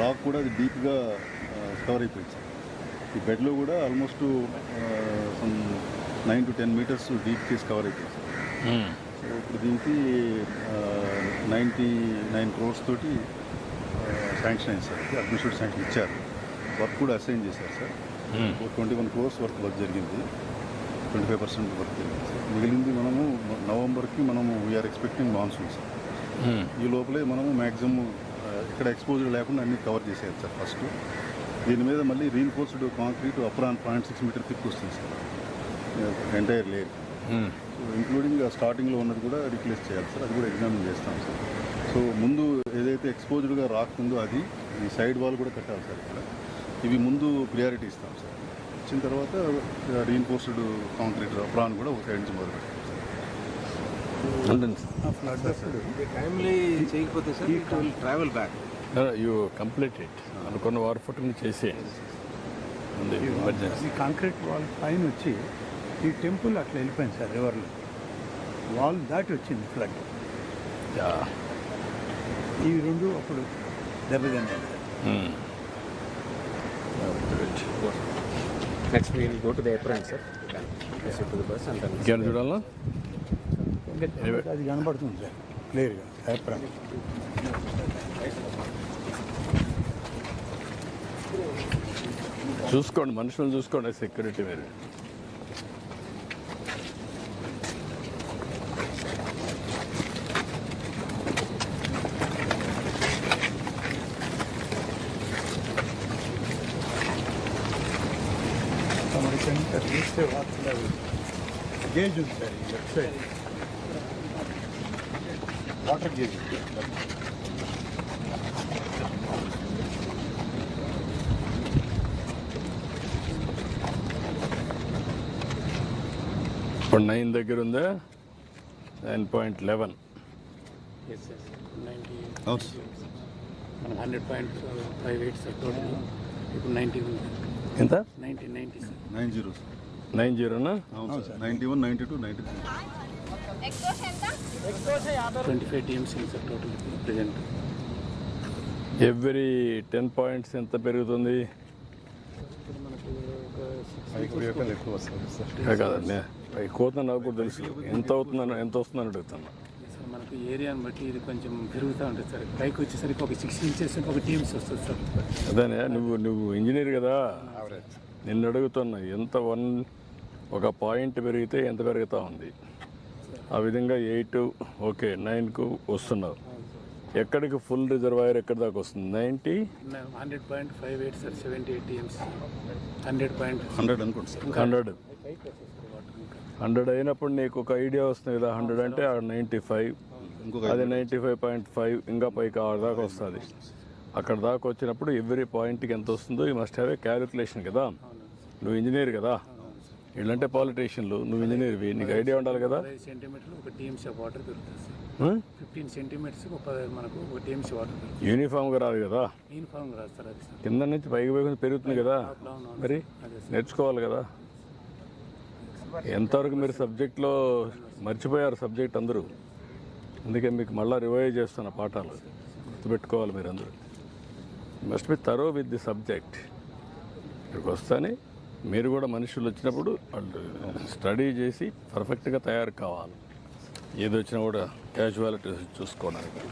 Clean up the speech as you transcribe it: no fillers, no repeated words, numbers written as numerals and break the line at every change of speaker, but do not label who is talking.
Rock కూడా అది డీప్గా కవర్ అయిపోయింది సార్. ఈ బెడ్లో కూడా almost 9 to 10 meters deep case cover అయిపోయింది సార్. సో ఇప్పుడు దీనికి 99 crores తోటి శాంక్షన్ అయింది సార్. అడ్మినిస్ట్రేటివ్ శాంక్షన్ ఇచ్చారు. వర్క్ కూడా అసైన్ చేశారు సార్. 21 crores వర్క్ జరిగింది. 25% వర్క్ జరిగింది సార్. మిగిలింది మనము నవంబర్కి వీఆర్ ఎక్స్పెక్టింగ్ మాన్సూన్ సార్. ఈ లోపలే మనము మ్యాక్సిమం ఇక్కడ ఎక్స్పోజర్ లేకుండా అన్నీ కవర్ చేసేది సార్. ఫస్ట్ దీని మీద మళ్ళీ reinforced concrete apron 0.6 meter thick వస్తుంది sir entire layer. So including స్టార్టింగ్లో ఉన్నది కూడా రీప్లేస్ చేయాలి సార్. అది కూడా ఎగ్జామిన్ చేస్తాం సార్. సో ముందు ఏదైతే ఎక్స్పోజర్గా రాకుందో అది ఈ సైడ్ వాల్ కూడా కట్టాలి సార్. ఇక్కడ ఇవి ముందు ప్రియారిటీ ఇస్తాం సార్. ఇచ్చిన తర్వాత రీఇన్ఫోర్స్డ్ కాంక్రీట్ అప్రాన్ కూడా ఒక సైడ్ నుంచి మొదలు పెడతాం సార్.
చేయకపోతే sir travel back
you complete it అనుకున్న వారు ఫుట్ని చేసేయండి.
ఈ కాంక్రీట్ వాల్ పైన వచ్చి ఈ టెంపుల్ అట్లా వెళ్ళిపోయింది సార్. రివర్లో వాల్ దాటి వచ్చింది ఫ్లడ్. ఈ రెండు అప్పుడు దెబ్బతిన్నాయి.
Next we'll go to the apron sir.
ఇంకేమైనా చూడాలా?
అది కనబడుతుంది సార్ క్లియర్గా అప్రాన్.
చూసుకోండి, మనుషులను చూసుకోండి. సెక్యూరిటీ మీరు
చూస్తే గేజ్ ఉంది సార్. ఈ లెఫ్ట్ సైడ్ వాటర్ గేజ్.
ఇప్పుడు 9 దగ్గర ఉందా? 9.11.
మనం 100.58 సార్ టోటల్. ఇప్పుడు 90 ఉంది.
ఎంత?
90 సార్.
90
90నా?
అవును sir. 91, 92, 93.
25 TMC sir total present.
Every 10 points ఎంత పెరుగుతుంది?
ఇప్పుడు మనకు ఒక 6
ఎక్కువ వస్తుంది సార్.
కాదండి, కోత నాకు కూడా తెలుసు. ఎంత వస్తుందని అడుగుతాను
సార్. మనకు ఏరియాని బట్టి ఇది కొంచెం పెరుగుతూ ఉంటుంది సార్. పైకి వచ్చేసరికి ఒక 6 inches ఒక TMC వస్తుంది సార్.
అదేనే, నువ్వు ఇంజనీర్ కదా, నిన్ను అడుగుతున్నా. ఎంత ఒక పాయింట్ పెరిగితే ఎంత పెరుగుతూ ఉంది? ఆ విధంగా 8 ఓకే 9కు వస్తున్నావు. ఎక్కడికి ఫుల్ రిజర్వాయర్ ఎక్కడి దాకా వస్తుంది? 90
100.58 సార్. 78 TMC 100
అనుకోండి సార్.
100 అయినప్పుడు నీకు ఒక ఐడియా వస్తుంది కదా. 100 అంటే 95, అది 95.5, ఇంకా పైకి 6 దాకా వస్తుంది. అక్కడ దాకా వచ్చినప్పుడు ఎవ్రీ పాయింట్కి ఎంత వస్తుందో ఈ మస్ట్ హ్యావ్ ఏ క్యాలిక్యులేషన్ కదా. నువ్వు ఇంజనీర్ కదా, వీళ్ళంటే పాలిటీషియన్లు, నువ్వు ఇంజనీర్వి, నీకు ఐడియా ఉండాలి కదా.
15 సెంటీమీటర్లు ఒక TMC వాటర్ పెరుగుతుంది సార్. 15 సెంటీమీటర్స్ మనకు ఒక TMC వాటర్ పెరుగుతుంది.
యూనిఫామ్గా రాదు కదా,
యూనిఫామ్గా రాదు సార్. అది సార్
కింద నుంచి పైకి పెరుగుతుంది కదా. మరి నేర్చుకోవాలి కదా. ఎంతవరకు మీరు సబ్జెక్ట్లో మర్చిపోయారు సబ్జెక్ట్ అందరూ. అందుకే మీకు మళ్ళీ రివైజ్ చేస్తున్న పాఠాలు గుర్తుపెట్టుకోవాలి మీరు అందరూ. Must be thorough with the subject. ఇక్కడికి వస్తానే మీరు కూడా మనుషులు వచ్చినప్పుడు వాళ్ళు స్టడీ చేసి పర్ఫెక్ట్గా తయారు కావాలి. ఏది వచ్చినా కూడా క్యాజువాలిటీ చూసుకోవడానికి.